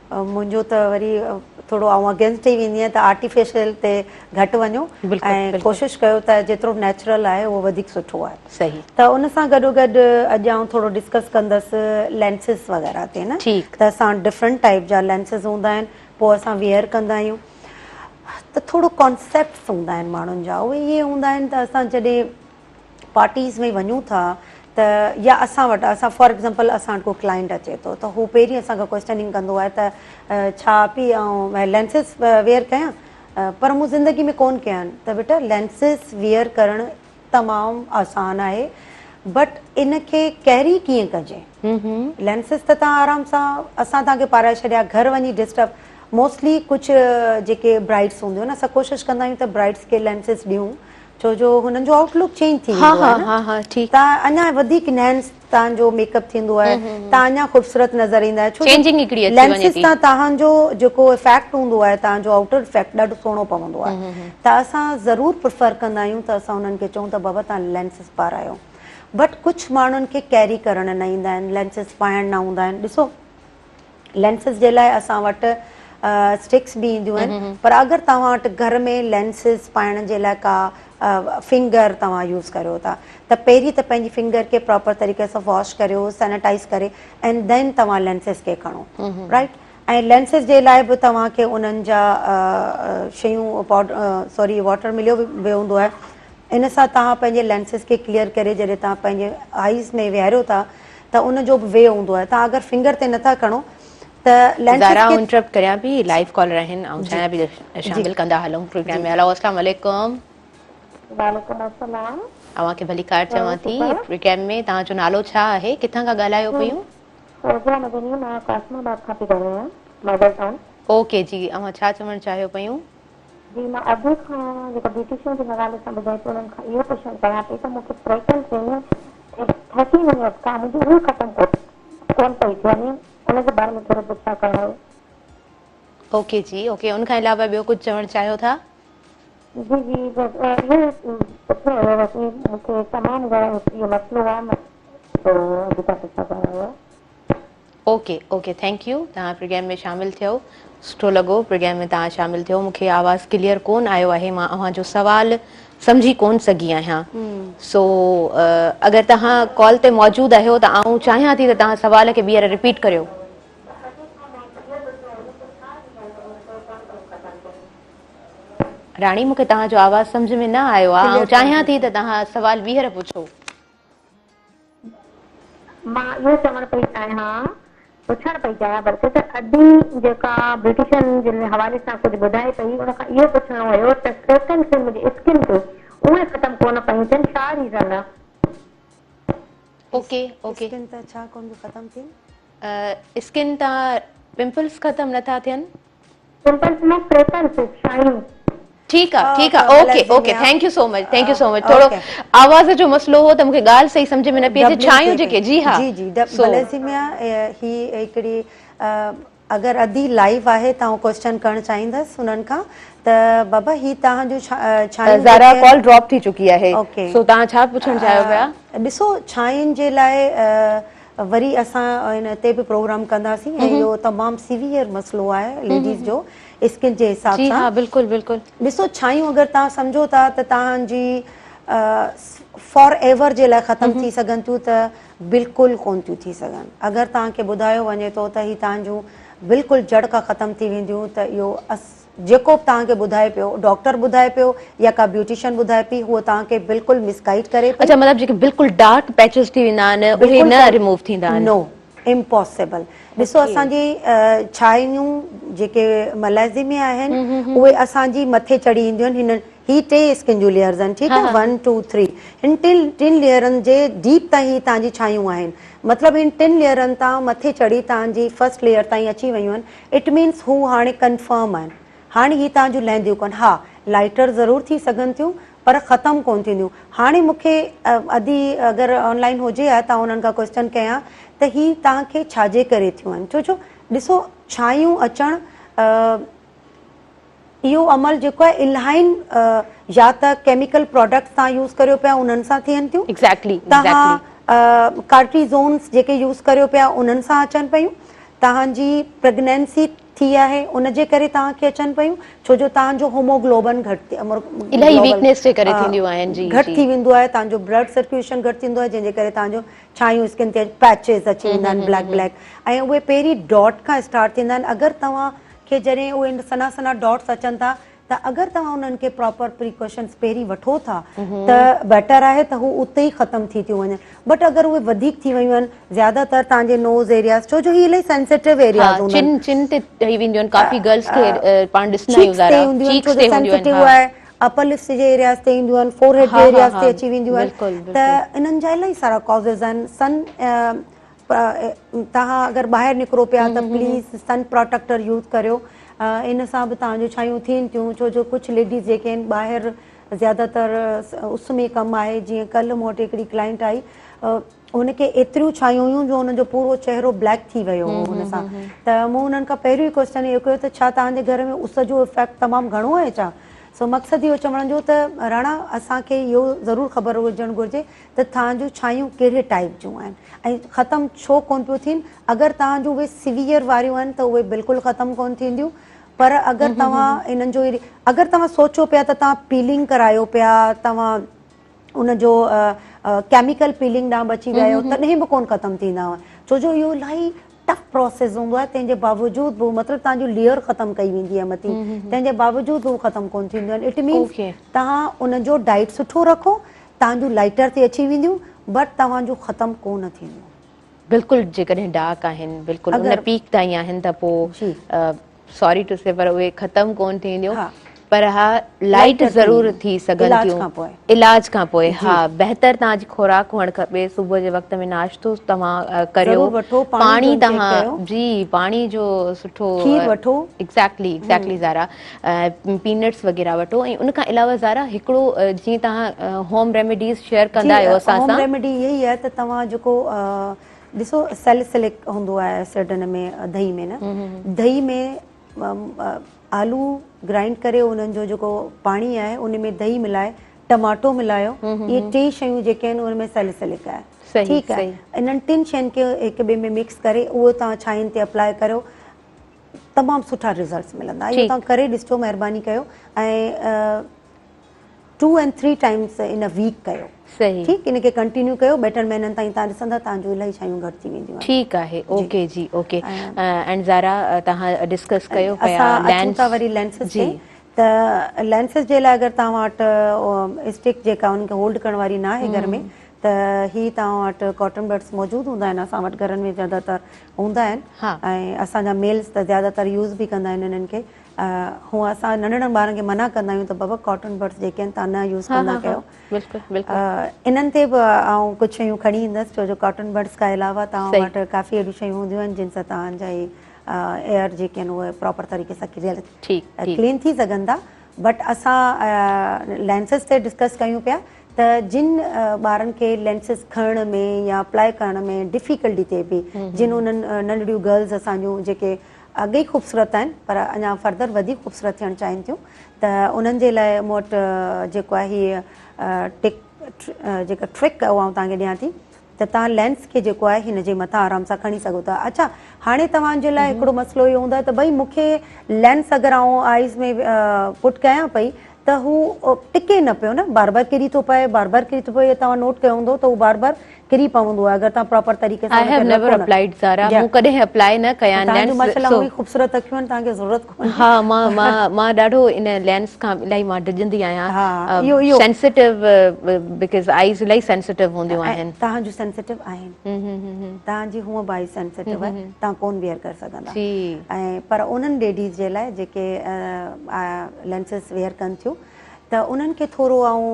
मुंहिंजो त वरी थोरो आउं अगेंस्ट ई वेंदी आहियां त आर्टिफिशियल ते घटि वञो ऐं कोशिशि कयो त जेतिरो नेचुरल आहे उहो वधीक सुठो आहे। सही। त उन सां गॾो गॾु अॼु आउं थोरो डिस्कस कंदसि लेंसिस वग़ैरह ते न, त असां डिफरेंट टाइप जा लेंसिस हूंदा आहिनि, पोइ असां वियर कंदा आहियूं, त थोरो कॉन्सेप्ट्स हूंदा आहिनि माण्हुनि जा। उहे इहे हूंदा आहिनि त असां जॾहिं पार्टीज़ में वञूं था त, या असां वटि, असां फॉर एग्ज़ाम्पल असां वटि को क्लाइंट अचे थो त हू पहिरीं असांखां क्वेश्चनिंग कंदो आहे त छा पई ऐं लेंसिस वेयर कयां, पर मूं ज़िंदगी में कोन कया आहिनि। त बेटा, लेंसिस वेयर करणु तमामु आसान आहे, बट इनखे कैरी कीअं कजे? लेंसिस त तव्हां आराम सां, असां तव्हांखे पाराए छॾिया, घर वञी डिस्टर्ब, मोस्टली कुझु जेके ब्राइड्स हूंदियूं आहिनि, असां कोशिशि कंदा आहियूं त ब्राइड्स खे लेंसिस ॾियूं, छो जो हुननि जो आउटलुक चेंज थी वेंदो आहे, तव्हां अञा वधीक इनहेंस तव्हांजो मेकअप थींदो आहे, तव्हां अञा ख़ूबसूरत नज़र ईंदा आहियो, छो लेंसिस सां तव्हांजो जेको इफेक्ट हूंदो आहे, तव्हांजो आउटर इफेक्ट ॾाढो सुहिणो पवंदो आहे। त असां ज़रूरु प्रिफर कंदा आहियूं त असां उन्हनि खे चऊं त बाबा तव्हां लेंसिस पारायो। बट कुझु माण्हुनि खे कैरी करणु न ईंदा आहिनि, लेंसिस पाइणु न हूंदा आहिनि। ॾिसो, लेंसिस जे लाइ असां वटि स्टिक्स बि ईंदियूं आहिनि, पर अगरि तव्हां वटि घर में लेंसिस पाइण जे लाइ का फिंगर तव्हां यूज़ करियो था, त पहिरीं त पंहिंजी फिंगर खे प्रॉपर तरीक़े सां वॉश करियो, सैनिटाइज़ करे, एंड देन तव्हां लेंसिस खे खणो, राइट। ऐं लेंसिस जे लाइ बि तव्हांखे उन्हनि जा शयूं वाटर मिलियो वियो हूंदो आहे, इन सां तव्हां पंहिंजे लेंसिस खे क्लियर करे जॾहिं तव्हां पंहिंजे आइज़ में विहारियो था त उनजो बि वे हूंदो आहे। तव्हां अगरि फिंगर ते नथा खणो त ज़ारा, इंटरप्ट करियां पई, लाइव कॉलर आहिनि ऐं चाहियां पई शामिल कंदा हलूं प्रोग्राम में। हेलो, अस्सलाम वालेकुम। वालेकुम अस्सलाम। अवांखे भली कार चवां थी प्रोग्राम में, तव्हांजो नालो छा आहे, किथां खां ॻाल्हायो पियूं? फौजिया मदनी, मां कासमाबाद खां थी ॻाल्हायां, मदर टाउन। ओके जी, अवां छा चवणु चाहियो पियूं? जी, मां अॼु खां जेका ब्यूटिशियन जे हवाले सां ॿुधाए थी, उन्हनि खां इहो पुछणु चाहियां पई त मूंखे फ्रेकल थिए 30 मिनट खां मुंहिंजी उहा ख़तमु कोन पई थिए वञे, उनजे बारे में थोरो पुछा करणो हो। ओके जी, ओके। उनखां अलावा ॿियो कुझु चवणु चाहियो था? जी जी, बस इहो पुछिणो हुयो बसि मूंखे तमामु घणो इहो मसइलो आहे तो अॼु खां पुछा करणो हुयो। Okay okay, thank U. तव्हां प्रोग्राम में शामिलु थियो, सुठो लॻो प्रोग्राम में तव्हां शामिलु थियो। मूंखे आवाज़ु क्लियर कोन आयो आहे, मां अव्हांजो सुवालु सम्झी कोन सघी आहियां। सो अगरि तव्हां कॉल ते मौजूदु आहियो त आउं चाहियां थी त तव्हां सुवाल खे ॿीहर रिपीट करियो। राणी, मूंखे तव्हांजो आवाज़ु सम्झ में न आयो आहे, ऐं चाहियां थी त तव्हां सुवालु ॿीहर पुछो। मां इहो चवणु पई चाहियां, पुछणु पई चाहियां बल्कि त अॼु जेका ब्रिटिशनि जे हवाले सां कुझु ॿुधाए पई, उनखां इहो पुछणो हुयो त क्रेटन फिल्म जी स्किन ते उहे ख़तमु कोन पयूं थियनि, छा रीज़न आहे? ओके ओके, स्किन त छा कोन ख़तमु थियनि? स्किन तां पिंपल्स ख़तमु नथा थियनि? पिंपल्स न, क्रेटन शाइनिंग। ठीकु आहे, okay okay, thank you so much, thank you so much. थोरो आवाज़ जो मसइलो हो त मूंखे ॻाल्हि सही सम्झ में न पई अचे। छायूं जेके, जी हा जी जी, मलेज़िया ही हिकिड़ी, अगरि अधी लाइव आहे त आउं क्वेश्चन करणु चाहींदसि उन्हनि खां त बाबा ही तव्हांजो छायूं ज़ारा कॉल ड्रॉप थी चुकी आहे, ओके, सो तव्हां छा पुछणु चाहियो पिया? ॾिसो, छायुनि जे लाइ वरी असां हिन ते बि प्रोग्राम कंदासीं ऐं इहो तमामु सीवियर मसइलो आहे लेडीज़ जो स्किन जे हिसाब जी सां। हा, बिल्कुलु बिल्कुलु। ॾिसो, छायूं अगरि तव्हां सम्झो था त तव्हांजी फॉर एवर जे लाइ ख़तमु थी सघनि थियूं त बिल्कुलु कोन थियूं थी सघनि। अगरि तव्हांखे ॿुधायो वञे थो त ही तव्हांजूं बिल्कुलु जड़ खां ख़तमु थी वेंदियूं त इहो जेको बि तव्हांखे ॿुधाए पियो, डॉक्टर ॿुधाए पियो या का ब्यूटिशियन ॿुधाए पई, उहो तव्हांखे बिल्कुलु मिसगाइड करे पई। अच्छा, मतिलबु जेके बिल्कुलु डार्क पैचेस थी वेंदा आहिनि उहे न रिमूव थींदा आहिनि? नो, इम्पॉसिबल। ॾिसो, असांजी छायूं जेके मलेज़िया में आहिनि उहे असांजी मथे चढ़ी ईंदियूं आहिनि। हिन ही 3 स्किन जूं लेयर्स आहिनि, ठीकु आहे, 1 2 3। हिन 3 लेयरनि जे डीप ताईं तव्हांजी छायूं आहिनि। मतिलबु हिन 3 लेयरनि तां मथे चढ़ी तव्हांजी फर्स्ट लेयर ताईं अची वयूं आहिनि। इट मीन्स हू हाणे कंफर्म आहिनि, हाणे ही तव्हांजूं लहंदियूं कोन। हा, लाइटर ज़रूरु थी सघनि थियूं पर ख़तमु कोन थींदियूं। हाणे मूंखे अधी अगरि ऑनलाइन हुजे हा त उन्हनि खां क्वेश्चन कयां त ही तव्हांखे छाजे करे थियूं आहिनि। छो ॾिसो, छायूं अचणु इहो अमल जेको आहे इलाही या त केमिकल प्रोडक्ट्स तव्हां यूज़ करियो पिया उन्हनि सां थियनि थियूं। तव्हां कार्टिज़ोन्स जेके यूज़ करियो पिया उन्हनि सां अचनि पियूं। तव्हांजी प्रेगनेंसी थी आहे उनजे करे तव्हांखे अचनि पियूं, छो जो तव्हांजो होमोग्लोबिन घटि थी वेंदो आहे, तव्हांजो ब्लड सर्कुलेशन घटि थींदो आहे, जंहिंजे करे तव्हांजो छायूं स्किन ते पैचेस अची वेंदा आहिनि, ब्लैक ब्लैक, ऐं उहे पहिरीं डॉट खां स्टार्ट थींदा आहिनि। अगरि तव्हांखे जॾहिं उहे सना सना डॉट्स अचनि था त अगरि तव्हां उन्हनि खे प्रॉपर प्रिकॉशन्स पहिरीं वठो था त बेटर आहे त हू उते ई ख़तमु थी थियूं वञनि। बट अगरि उहे वधीक थी वियूं आहिनि, ज़्यादातर तव्हांजे नोज़ एरियाज़, छो जो ही इलाही सेंसिटिव एरियाज़ हूंदा आहिनि, अपर लिप्स जे एरियाज़ ते ईंदियूं आहिनि, फोरहेड जे एरियाज़ ते अची वेंदियूं आहिनि। त इन्हनि जा इलाही सारा कॉज़िस आहिनि। तव्हां अगरि ॿाहिरि निकिरो पिया त प्लीज़ सन प्रोटेक्टर यूज़ करियो, इन सां बि तव्हांजूं छायूं थियनि थियूं। छो जो कुझु लेडीज़ जेके आहिनि ॿाहिरि ज़्यादातर उस में कमु आहे, जीअं कल्ह मूं वटि हिकिड़ी क्लाइंट आई, हुनखे एतिरियूं छायूं हुयूं जो हुनजो पूरो चहिरो ब्लैक थी वियो हो हुन सां। त मूं हुननि खां पहिरियों ई क्वेश्चन इहो कयो त छा तव्हांजे घर में उस जो इफेक्ट तमामु घणो आहे छा? सो मक़सदु इहो चवण जो त राणा, असांखे इहो ज़रूरु ख़बर हुजणु घुरिजे त तव्हांजूं छायूं कहिड़े टाइप जूं आहिनि ऐं ख़तमु छो कोन पियूं थियनि। अगरि तव्हांजूं उहे सीवियर वारियूं आहिनि त उहे बिल्कुलु ख़तमु कोन थींदियूं। पर अगरि तव्हां इन्हनि जो अगरि तव्हां सोचो पिया त तव्हां पीलिंग करायो पिया, तव्हां उनजो केमिकल पीलिंग ॾांहुं बची विया आहियो, तॾहिं बि कोन ख़तमु थींदा हुआ, छो जो इहो इलाही टफ प्रोसेस हूंदो आहे। तंहिंजे बावजूदि बि मतिलबु तव्हांजो लेयर ख़तमु कई वेंदी आहे मथी, तंहिंजे बावजूदि बि ख़तमु कोन थींदियूं आहिनि। इट मीन्स तव्हां उनजो डाइट सुठो रखो, तव्हांजूं लाइटर ते अची वेंदियूं, बट तव्हांजो ख़तमु कोन थींदियूं। बिल्कुलु, जेकॾहिं डार्क आहिनि, बिल्कुलु उन पीक ताईं आहिनि त पोइ सॉरी टू से पर उहे ख़तमु कोन थींदियूं। पर हा लाइट Lighter ज़रूर थी, थी सघनि इलाज थियूं खां पोइ। इलाज खां पोइ हा बहितर तव्हांजी खुराक हुअणु खपे सुबुह जे वक़्त में नाश्तो तव्हां करियो ज़रूर वठो, पाणी पाणी जो intake तव्हां कयो। जी पाणी जो सुठो खीर वठो। एग्ज़ैक्टली ज़ारा पीनट्स वग़ैरह वठो ऐं उन खां अलावा ज़ारा हिकिड़ो जीअं तव्हां होम रेमेडीज़ शेयर कंदा आहियो असां होम सां रेमेडी इहा ई आहे त तव्हां जेको ॾिसो सैलिसिलिक हूंदो आहे एसिड हिन में दही में न दही में आलू ग्राइंड करे उन्हनि जो जेको पाणी आहे उन में दही मिलाए टमाटो मिलायो इहे 3 शयूं जेके आहिनि उन में सैलिसिलिक आहे सही, ठीकु आहे इन्हनि 3 शयुनि खे हिक ॿिए में मिक्स करे उहो तव्हां छांइनि ते अप्लाई करियो तमामु सुठा रिज़ल्ट्स मिलंदा इहो तव्हां करे ॾिसिजो महिरबानी कयो ऐं 2 and 3 times इन अ वीक कयो सही ठीकु इनखे कंटिन्यू कयो 2-3 महीननि ताईं तव्हां ॾिसंदा तव्हांजो इलाही शयूं घटि थी वेंदियूं ठीकु आहे ओके जी ओके एंड ज़ारा तव्हां डिस्कस कयो पिया असां अचूं था वरी लेंसिस ते त लेंसिस जे लाइ अगरि तव्हां वटि स्टिक जेका उनखे होल्ड करण वारी न आहे घर में त ही तव्हां वटि कॉटन बड्स मौजूदु हूंदा आहिनि असां वटि घरनि में ज़्यादातर हूंदा आहिनि ऐं असांजा मेल्स त ज़्यादातर यूज़ बि कंदा आहिनि इन्हनि खे हूअं असां नंढड़नि ॿारनि खे मना कंदा आहियूं त बाबा कॉटन बड्स जेके आहिनि तव्हां न यूज़ कंदा कयो इन्हनि ते बि आउं कुझु शयूं खणी ईंदसि छो जो कॉटन बड्स खां अलावा तव्हां वटि काफ़ी अहिड़ियूं शयूं हूंदियूं आहिनि जिन सां तव्हांजा एयर जेके आहिनि उहे प्रॉपर तरीक़े सां क्लीन थी सघनि था बट असां लेंसिस ते डिस्कस कयूं पिया त जिन ॿारनि खे लेंसिस खणण में या अप्लाई करण में डिफिकल्टी थिए पई जिन उन्हनि नंढड़ियूं गर्ल्स असांजूं जेके अॻे ई ख़ूबसूरत आहिनि पर अञा फर्दर वधीक ख़ूबसूरत थियणु चाहिनि थियूं त उन्हनि जे लाइ मूं वटि जेको आहे हीअ जेका ट्रिक आहे उहा आउं तव्हांखे ॾियां थी त तव्हां लेंस खे जेको आहे हिन जे मथां आराम सां खणी सघो था अच्छा हाणे तव्हांजे लाइ हिकिड़ो मसइलो इहो हूंदो आहे त भई मूंखे लेंस अगरि आउं आइज़ में पुट कयां पई त हू टिके न पियो न बार बार किरी थो पए बार बार किरी थो पए तव्हां नोट कयो हूंदो त उहो बार बार किरी पवंदो आहे अगरि तव्हां प्रॉपर तरीक़े सां ख़ूबसूरत अखियूं आहिनि तव्हांखे ज़रूरत कोन्हे हा मां ॾाढो इन लेंस खां इलाही मां डिॼंदी आहियां सेंसिटिव बिकॉज़ आइज़ इलाही सेंसिटिव हूंदियूं आहिनि तव्हांजूं सेंसिटिव आहिनि तव्हांजी हूअं बि आइज़ सेंसिटिव आहे तव्हां कोन वेयर करे सघंदा ऐं पर उन्हनि लेडीज़ जे लाइ जेके लेंसिस वेयर कनि थियूं त उन्हनि खे थोरो आउं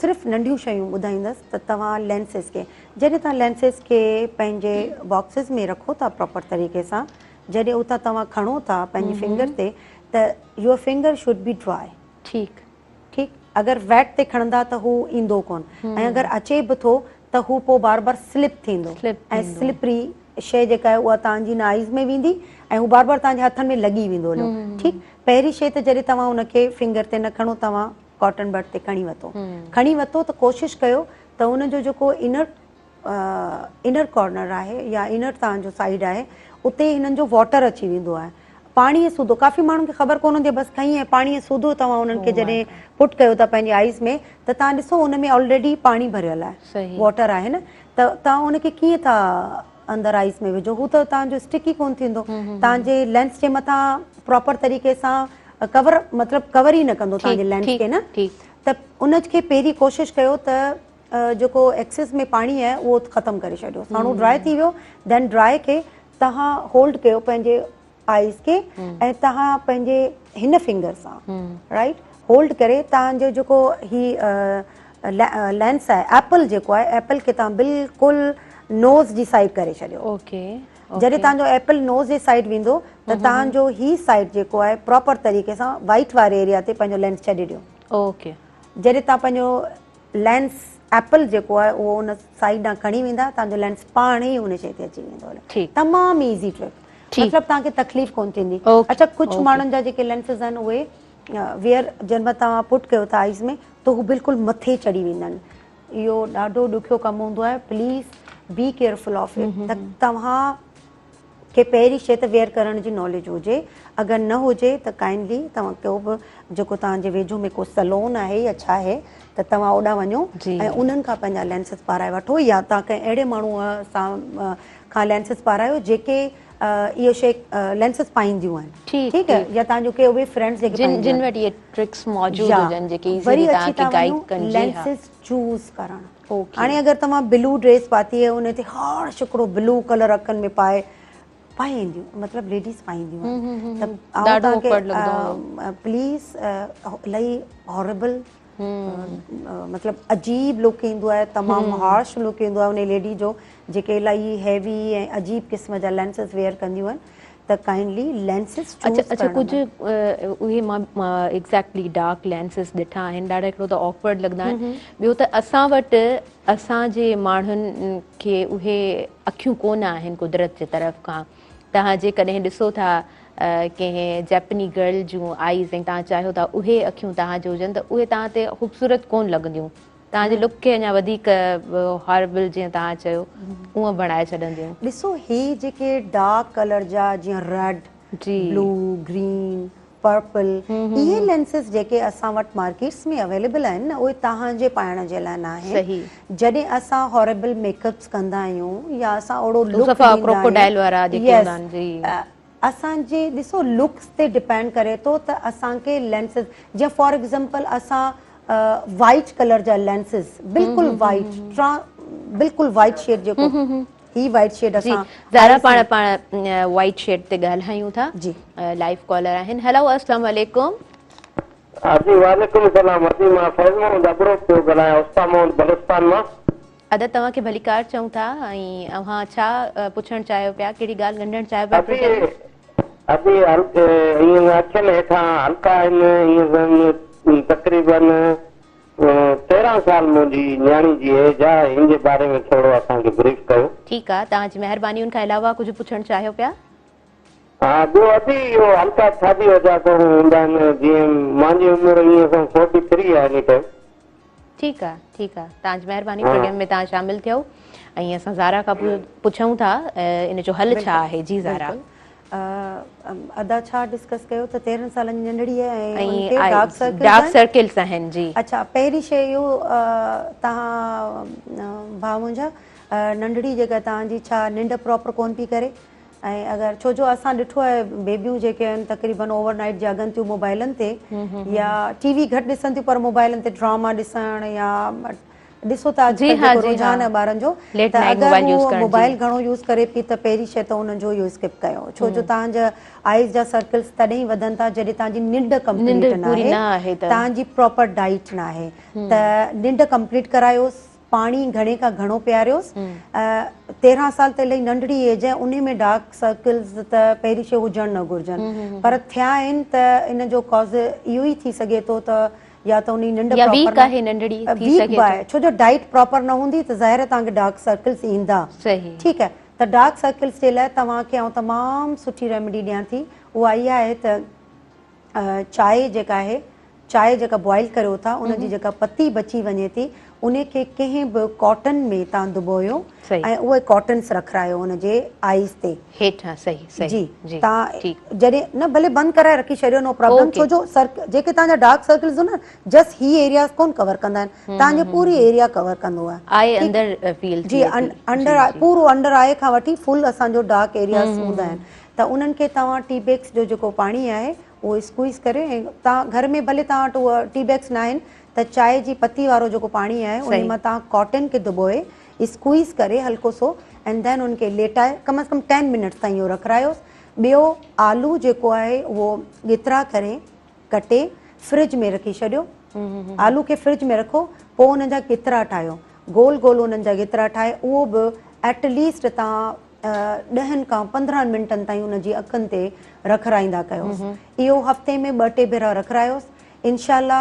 सिर्फ़ु नंढियूं शयूं ॿुधाईंदसि त तव्हां लेंसिस खे जॾहिं तव्हां लेंसिस खे पंहिंजे बॉक्सिस में रखो था प्रॉपर तरीक़े सां जॾहिं उतां तव्हां खणो था पंहिंजी फिंगर ते त your finger should be dry ठीकु अगरि वेट ते खणंदा त हू ईंदो कोन ऐं अगरि अचे बि थो त हू पोइ बार बार स्लिप थींदो ऐं स्लिपरी शइ जेका आहे उहा तव्हांजी न आइज़ में वेंदी ऐं हू बार बार तव्हांजे हथनि में लॻी वेंदो हलो ठीकु पहिरीं शइ त जॾहिं तव्हां हुनखे फिंगर ते न खणो तव्हां कॉटन बड ते खणी वरितो त कोशिशि कयो त उनजो जेको इनर कॉर्नर आहे या इनर तव्हांजो साइड आहे उते हिननि जो वॉटर अची वेंदो आहे पाणीअ सूधो काफ़ी माण्हुनि खे ख़बर कोन हूंदी आहे बसि खईं ऐं पाणीअ सूधो तव्हां उन्हनि खे जॾहिं पुट कयो था पंहिंजी आइज़ में त तव्हां ॾिसो हुन में ऑलरेडी पाणी भरियल आहे वॉटर आहे न त तव्हां उनखे कीअं था अंदरि आइज़ में विझो हू त तव्हांजो स्टिक ई कोन थींदो तव्हांजे लेंस जे मथां प्रॉपर तरीक़े सां कवर मतिलबु कवर ई न कंदो तव्हांजे लेंस खे न त उनखे पहिरीं कोशिशि कयो त जेको एक्सेस में पाणी आहे उहो ख़तमु करे छॾियो साणो ड्राई थी वियो देन ड्राई खे तव्हां होल्ड कयो पंहिंजे आइज़ खे ऐं तव्हां पंहिंजे हिन फिंगर सां राइट होल्ड करे तव्हांजो जेको ही लेंस आहे एप्पल जेको आहे एप्पल खे तव्हां बिल्कुलु नोज़ जी साइड करे छॾियो जॾहिं तव्हांजो एप्पल नोज़ जे साइड वेंदो त तव्हांजो ही साइड जेको आहे प्रॉपर तरीक़े सां वाइट वारे एरिया ते पंहिंजो लेंस छॾे ॾियो जॾहिं तव्हां पंहिंजो लेंस एप्पल जेको आहे उहो उन साइड ॾांहुं खणी वेंदा तव्हांजो लेंस पाण ई उन शइ ते अची वेंदो तमामु ईज़ी ट्रिक मतिलबु तव्हांखे तकलीफ़ कोन थींदी अच्छा कुझु माण्हुनि जा जेके लेंसिस आहिनि उहे वेयर जंहिंमहिल तव्हां पुट कयो था आइज़ में त हू बिल्कुलु मथे चढ़ी वेंदा आहिनि इहो ॾाढो ॾुखियो कमु हूंदो आहे please be careful of it त तव्हां खे पहिरीं शइ त वेयर करण जी नॉलेज हुजे अगरि न हुजे त काइंडली तव्हां को बि जेको तव्हांजे वेझो में को सलोन आहे या छा आहे त तव्हां ओॾां वञो ऐं उन्हनि खां पंहिंजा लेंसिस पाराए वठो या तव्हां कंहिं अहिड़े माण्हूअ सां खां लेंसिस पारायो जेके इहो शइ लेंसिस पाईंदियूं आहिनि ठीकु आहे या तव्हांजो के उहे फ्रेंड्स लेंसिस चूज़ करणु हाणे अगरि तव्हां ब्लू ड्रेस पाती आहे उन ते हर हिकिड़ो ब्लू कलर अखनि में पाए पाईंदियूं मतिलबु लेडीज़ पाईंदियूं हम्म, त ॾाढो awkward लॻंदो हुयो। प्लीज़ इलाही हॉरेबल मतिलबु अजीब लुक ईंदो आहे, तमामु हार्श लुक ईंदो आहे उन लेडी जो जेके इलाही हैवी ऐं अजीब क़िस्म जा लेंसिस वेयर कंदियूं आहिनि त काइंडली लेंसिस अच्छा कुझु उहे मां एग्ज़ैक्टली डार्क लेंसिस ॾिठा आहिनि, ॾाढा हिकिड़ो त ऑकवर्ड लॻंदा आहिनि, ॿियो त असां वटि असांजे माण्हुनि खे उहे अखियूं कोन आहिनि कुदरत जे तरफ़ खां। तव्हां जेकॾहिं ॾिसो था कंहिं जैपनी गर्ल जूं आइज़ ऐं तव्हां चाहियो था उहे अखियूं तव्हांजो हुजनि त उहे तव्हां ते ख़ूबसूरत कोन लॻंदियूं, तव्हांजे लुक खे अञा वधीक हॉरेबल जीअं तव्हां चयो उअं बणाए छॾंदियूं। ॾिसो ही जेके डार्क कलर जा जीअं रेड जी ब्लू ग्रीन पर्पल इहे लेंसिस जेके असां वटि मार्केट्स में अवेलेबल आहिनि न उहे तव्हांजे पाइण जे लाइ न आहिनि। सही। जॾहिं असां हॉरेबल मेकअप्स कंदा आहियूं या असां ओड़ो लुक क्रोकोडाइल वारा जेके हूंदा आहिनि जी असांजे ॾिसो लुक्स ते डिपेंड करे थो त असांखे लेंसिस जीअं फॉर एग्ज़ाम्पल असां वाइट कलर जा लेंसिस बिल्कुलु वाइट बिल्कुलु वाइट शेड जेको ही वाइट शेड जी असां ज़ारा पाण वाइट शेड ते ॻाल्हायूं था जी लाइव कॉलर आहिनि। हेलो अस्सलाम वालेकुम। जी वालेकुम सलाम। अजी मां फैज़ मोहम्मद अबरो पियो ॻाल्हायां उस्ताद मोहम्मद बलुस्तान मां। अदा तव्हांखे भलीकार चऊं था ऐं अव्हां छा पुछणु चाहियो पिया, कहिड़ी ॻाल्हि ॻंढणु चाहियो पिया? अभी ईअं अखियुनि हेठां हल्का आहिनि, ईअं तक़रीबन 13 साल मुंहिंजी न्याणी जी एज आहे, इन जे बारे में थोरो असांखे ब्रीफ कयो। ठीकु आहे, तव्हांजी महिरबानी। उन खां अलावा कुझु पुछणु चाहियो पिया? हा ॿियो अभी इहो हल्का शादी वजा कोन हूंदा आहिनि, जीअं मुंहिंजी उमिरि ईअं 43 आहे एनी टाइम। ठीकु आहे ठीकु आहे, तव्हांजी महिरबानी। प्रोग्राम में तव्हां शामिलु थियो ऐं असां ज़ारा खां पुछूं था इन जो हल छा आहे। जी ज़ारा अदा छा डिस्कस कयो त 13 सालनि जी नंढड़ी ऐं डार्क सर्किल्स आहिनि। जी अच्छा पहिरीं शइ इहो तव्हां भाउ मुंहिंजा नंढड़ी जेका तव्हांजी छा निंड प्रॉपर कोन पई करे ऐं अगरि छो जो असां ॾिठो आहे बेबियूं जेके आहिनि तक़रीबन ओवरनाइट जागनि थियूं मोबाइलनि ते या टीवी घटि ॾिसनि थियूं पर मोबाइलनि ते ड्रामा ॾिसण या ॾिसो था रुझान आहे ॿारनि जो त अगरि उहो मोबाइल घणो यूज़ करे पई त पहिरीं शइ त उन्हनि जो इहो स्किप कयो, छो जो तव्हांजा आइज़ जा सर्कल्स तॾहिं वधनि था जॾहिं तव्हांजी निंड कंप्लीट न आहे, तव्हांजी प्रॉपर डाइट न आहे त निंड कंप्लीट करायोसि, पाणी घणे खां घणो पीआरियोसि। 13 साल त इलाही नंढड़ी एज आहे, उन में डार्क सर्कल्स त पहिरीं शइ हुजणु न घुरिजनि पर थिया आहिनि त इन जो कॉज़ इहो ई थी सघे थो त या त उन निंड वीक आहे, छो जो डाइट प्रॉपर न हूंदी त ज़ाहिर तव्हांखे डार्क सर्कल्स ईंदा। ठीकु आहे, त डार्क सर्कल्स जे लाइ तव्हांखे आउं तमामु सुठी रेमेडी ॾियां थी, उहा इहा आहे त चांहि जेका आहे, चांहि जेका बॉइल करियो था उनजी जेका पती बची वञे थी उनखे कंहिं बि कॉटन में तव्हां डुबोयो ऐं उहे कॉटन्स रखायो उनजे आइज़ ते हेठां। सही जी तव्हां जॾहिं न भले बंदि कराए रखी छॾियो नो प्रॉब्लम, छो जो जेके तव्हांजा डार्क सर्कल्स न जस्ट ही एरियाज़ कोन कवर कंदा आहिनि, तव्हांजो पूरी एरिया कवर कंदो आहे। जी अंडर पूरो अंडर आई खां वठी फुल असांजो डार्क एरियाज़ हूंदा आहिनि त उन्हनि खे तव्हां टी बैग्स जो जेको पाणी आहे उहो स्क्वीज़ करे ऐं तव्हां घर में भले तव्हां वटि उहा टी बैग्स न आहिनि त चांहि जी पती वारो जेको पाणी आहे उन मां तव्हां कॉटन खे डुबोए स्क्वीज़ करे हल्को सो एंड देन उनखे लेटाए कम से कम 10 मिनट्स ताईं इहो रखायोसि। ॿियो आलू जेको आहे उहो गितरा करे कटे फ्रिज में रखी छॾियो, आलू खे फ्रिज में रखो, पोइ उन्हनि जा गितरा ठाहियो, गोल गोल उन्हनि जा गितरा ठाहे उहो बि एटलीस्ट तव्हां 10 खां 15 मिंटनि ताईं उनजी अखियुनि ते रखाईंदा कयोसि। इहो हफ़्ते में 2-3 भेरा रखायोसि, इनशाला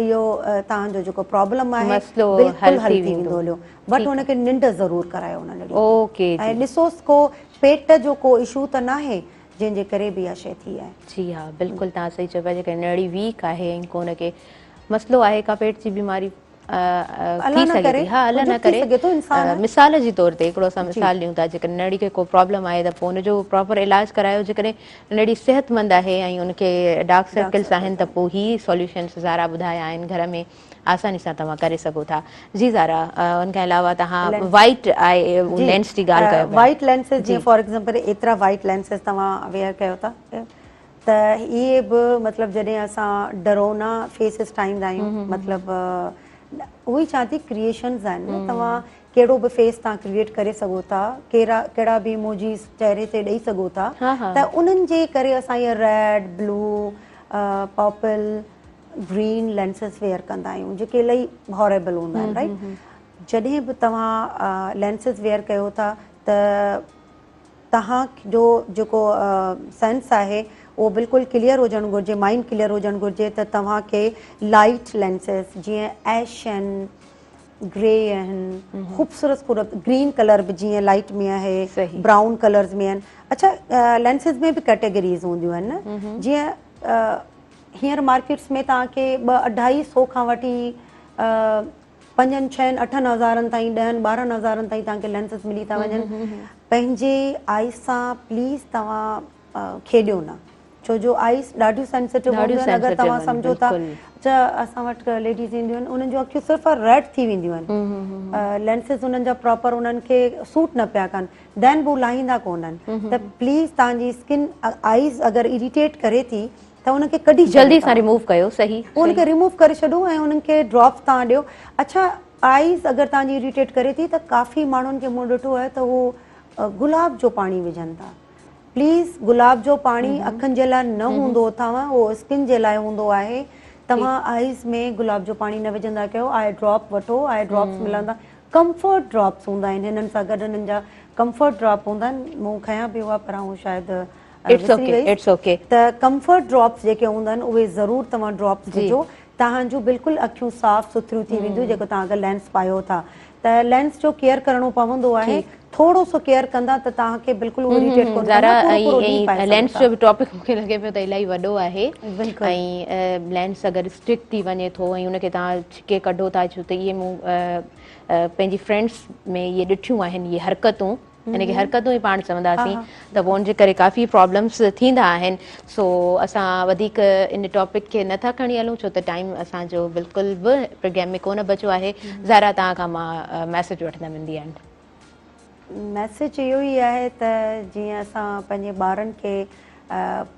इहो तव्हांजो जेको प्रॉब्लम आहे बिल्कुलु हल थी वेंदो हलियो, बट हुनखे निंड ज़रूरु करायो उन ॾींहुं ऐं ॾिसोसि को पेट जो को इशू त न आहे जंहिंजे करे बि इहा शइ थी आहे। जी हा बिल्कुलु तव्हां सही चयो पिया, जेके नड़ी वीक आहे ऐं को हुनखे मसइलो आहे का पेट जी बीमारी थी सघे थी। हा अलाह न करे, मिसाल जे तौर ते हिकिड़ो असां मिसाल ॾियूं था, जेकॾहिं नड़ी खे को प्रॉब्लम आहे त पोइ हुनजो प्रॉपर इलाजु करायो, जेकॾहिं नड़ी सिहतमंद आहे ऐं उनखे डार्क सर्कल्स आहिनि त पोइ ही सॉल्यूशन्स ज़ारा ॿुधाया आहिनि घर में आसानी सां तव्हां करे सघो था। जी ज़ारा उनखां अलावा तव्हां वाइट आई लेंस जी ॻाल्हि कयो, वाइट लेंसिस जीअं फॉर एग्ज़ाम्पल एतिरा वाइट लेंसिस तव्हां वेयर कयो था त इहे बि मतिलबु जॾहिं असां डरोना फेसिस ठाहींदा आहियूं, मतिलबु उहो ई चवां थी क्रिएशन्स आहिनि, तव्हां कहिड़ो बि फेस तव्हां क्रिएट करे सघो था, कहिड़ा बि इमोजीस चेहरे ते ॾेई सघो था, त उन्हनि जे करे असां इहे red, blue, purple, green lenses wear कंदा आहियूं, जेके इलाही हॉरेबल हूंदा आहिनि, राइट। जॾहिं बि तव्हां लेंसिस वेयर कयो था त तव्हांजो जेको सेंस आहे उहो बिल्कुलु क्लियर हुजणु घुरिजे, माइंड क्लियर हुजणु घुरिजे, त तव्हांखे लाइट लेंसिस जीअं ऐश आहिनि, ग्रे आहिनि, ख़ूबसूरत ग्रीन कलर बि जीअं लाइट में आहे, ब्राउन कलर्स में आहिनि। अच्छा, लेंसिस में बि कैटेगरीज़ हूंदियूं आहिनि न, जीअं हींअर मार्केट्स में तव्हांखे 2-250 खां वठी 5-6, 8 हज़ारनि ताईं, 10-12 हज़ारनि ताईं तव्हांखे लेंसिस मिली था वञनि। पंहिंजे आइस सां प्लीज़ तव्हां खेॾियो न, छो जो आइस ॾाढियूं सेंसिटिव हूंदियूं आहिनि। अगरि तव्हां सम्झो था अच्छा असां वटि लेडीज़ ईंदियूं आहिनि, उन्हनि जूं अखियूं सिर्फ़ु रेड थी वेंदियूं आहिनि, लेंसिस उन्हनि जा प्रॉपर उन्हनि खे सूट न पिया कनि, देन बि लाहींदा कोन्हनि। त प्लीज़ तव्हांजी स्किन आइस अगरि इरिटेट करे थी त उनखे कढी जल्दी सां रिमूव कयो, सही उनखे रिमूव करे छॾो ऐं उन्हनि खे ड्रॉप्स तव्हां ॾियो। अच्छा, आइस अगरि तव्हांजी इरिटेट करे थी त काफ़ी माण्हुनि खे मूं ॾिठो आहे त उहो गुलाब जो पाणी विझनि था। प्लीज़ गुलाब जो पाणी अखियुनि जे लाइ न हूंदो अथव, उहो स्किन जे लाइ हूंदो आहे। तव्हां आइस में गुलाब जो पाणी न विझंदा कयो, आई ड्रॉप वठो, आई ड्रॉप्स मिलंदा, कंफर्ट ड्रॉप्स हूंदा आहिनि हिननि सां गॾु, हिननि जा कंफर्ट ड्रॉप हूंदा आहिनि, मूं खयां बि हुआ पर ऐं शायदि त कंफर्ट ड्रॉप्स जेके हूंदा आहिनि उहे ज़रूरु तव्हां ड्रॉप्स विझो, तव्हांजूं बिल्कुलु अखियूं साफ़ सुथरियूं थी वेंदियूं जेको तव्हां अगरि लेंस पायो था। त लेंस जो केयर करणो पवंदो आहे, थोरो सो केयर कंदा त तव्हांखे बिल्कुलु इरिटेट कोन कंदा। लेंस जो बि टॉपिक मूंखे लॻे पियो त इलाही वॾो आहे, ऐं लेंस अगरि स्ट्रिक थी वञे थो ऐं उनखे तव्हां छिके कढो था, छो त इहे मूं पंहिंजी फ्रेंड्स में इहे ॾिठियूं आहिनि, इहे हरकतूं, हिनखे हरकतूं ई पाण चवंदासीं, त पोइ उनजे करे काफ़ी प्रॉब्लम्स थींदा आहिनि। सो असां वधीक इन टॉपिक खे नथा खणी हलूं, छो त टाइम असांजो बिल्कुलु बि प्रोग्राम में कोन बचियो आहे। ज़ारा, तव्हां खां मां मैसेज वठंदमि इन दी एंड। मैसेज इहो ई आहे त जीअं असां पंहिंजे ॿारनि खे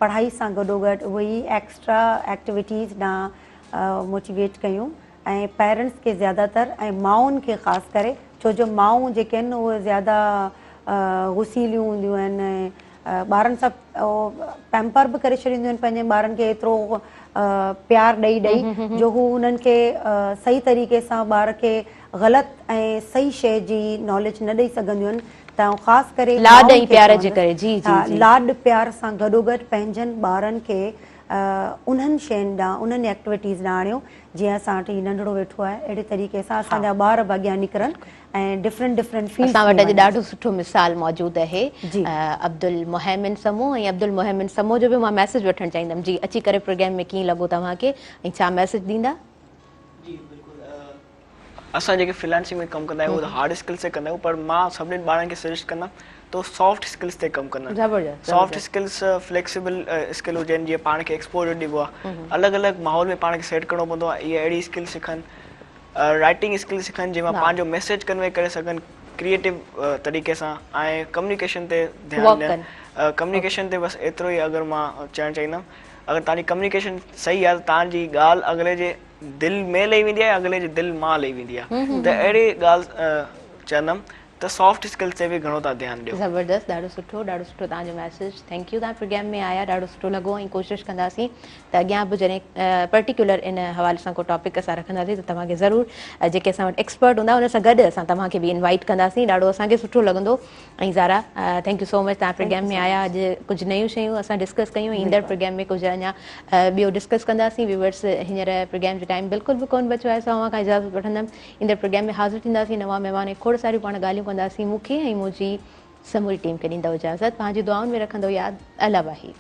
पढ़ाई सां गॾोगॾु उहे ई एक्स्ट्रा एक्टिविटीज़ ॾांहुं मोटिवेट कयूं, ऐं पेरेंट्स खे ज़्यादातर ऐं माउनि खे ख़ासि करे, छो जो माऊं जेके आहिनि उहे ज़्यादा गुसीलियूं हूंदियूं आहिनि, ॿारनि सां पैम्पर बि करे छॾींदियूं आहिनि पंहिंजे ॿारनि खे एतिरो प्यार ॾेई जो हू उन्हनि खे सही तरीक़े सां ॿार खे ग़लति ऐं सही शइ जी नॉलेज न ॾेई सघंदियूं आहिनि। त ख़ासि करे लाड ऐं प्यार जे करे, लाड प्यार सां गॾोगॾु पंहिंजनि ॿारनि खे उन्हनि शयुनि ॾांहुं, उन्हनि एक्टिविटीज़ ॾांहुं आणियो जीअं असां वटि नंढड़ो वेठो आहे, अहिड़े तरीक़े सां असांजा ॿार बि अॻियां निकिरनि ऐं डिफरेंट फील्ड। असां वटि अॼु ॾाढो सुठो मिसाल मौजूदु आहे, अब्दुल मोहम्मद समो, ऐं अब्दुल मोहम्मद समो जो बि मां मैसेज वठणु चाहींदमि। जी, अची करे प्रोग्राम में कीअं लॻो तव्हांखे ऐं छा मैसेज ॾींदा? जी बिल्कुलु, असां जेके फ्रीलांसिंग में कमु कंदा आहियूं उहो हार्ड स्किल्स ते कंदा आहियूं, पर मां सभिनीनि ॿारनि खे सजेस्ट कंदमि तो सॉफ्ट स्किल्स ते कमु कंदा। सॉफ्ट स्किल्स फ्लेक्सिबल स्किल हुजनि, जीअं पाण खे एक्सपोजर ॾिबो आहे, अलॻि अलॻि माहौल में पाण खे सेट करिणो पवंदो आहे, इहे अहिड़ी स्किल सिखनि। राइटिंग स्किल सिखनि जंहिंमें पंहिंजो मैसेज कन्वे करे सघनि क्रिएटिव तरीक़े सां, ऐं कम्युनिकेशन ते ध्यानु ॾियनि। कम्युनिकेशन ते बसि एतिरो ई अगरि मां चवणु चाहींदमि, अगरि तव्हांजी कम्युनिकेशन सही आहे त तव्हांजी ॻाल्हि अॻिले जे दिलि में लही वेंदी आहे, अॻिले जे दिलि मां लही वेंदी आहे। त अहिड़ी ॻाल्हि चवंदमि त सॉफ्ट स्किल्स ते बि घणो था ध्यानु ॾियो। ज़बरदस्त, ॾाढो सुठो तव्हांजो मैसेज, थैंक यू। तव्हां प्रोग्राम में आया, ॾाढो सुठो लॻो, ऐं कोशिशि कंदासीं त अॻियां बि जॾहिं पर्टिकुलर इन हवाले सां को टॉपिक असां रखंदासीं त तव्हांखे ज़रूरु जेके असां वटि एक्सपर्ट हूंदा उन सां गॾु असां तव्हांखे बि इनवाइट कंदासीं, ॾाढो असांखे सुठो लॻंदो। ऐं Zara, thank you so much, तव्हां प्रोग्राम में आया, अॼु कुझु नयूं शयूं असां डिस्कस कयूं, ईंदड़ प्रोग्राम में कुझु अञा ॿियो डिस्कस कंदासीं। व्यूअर्स, हींअर प्रोग्राम जो टाइम बिल्कुलु बि कोन बचियो आहे, असां खां इजाज़त वठंदमि। ईंदड़ प्रोग्राम में हाज़िर थींदासीं, नवां महिमान, खोड़ सारियूं पाण ॻाल्हियूं कंदासीं। मूंखे ऐं मुंहिंजी समूरी टीम खे ॾींदव इजाज़त, पंहिंजी दुआउनि में रखंदो यादि। अला वाहिद।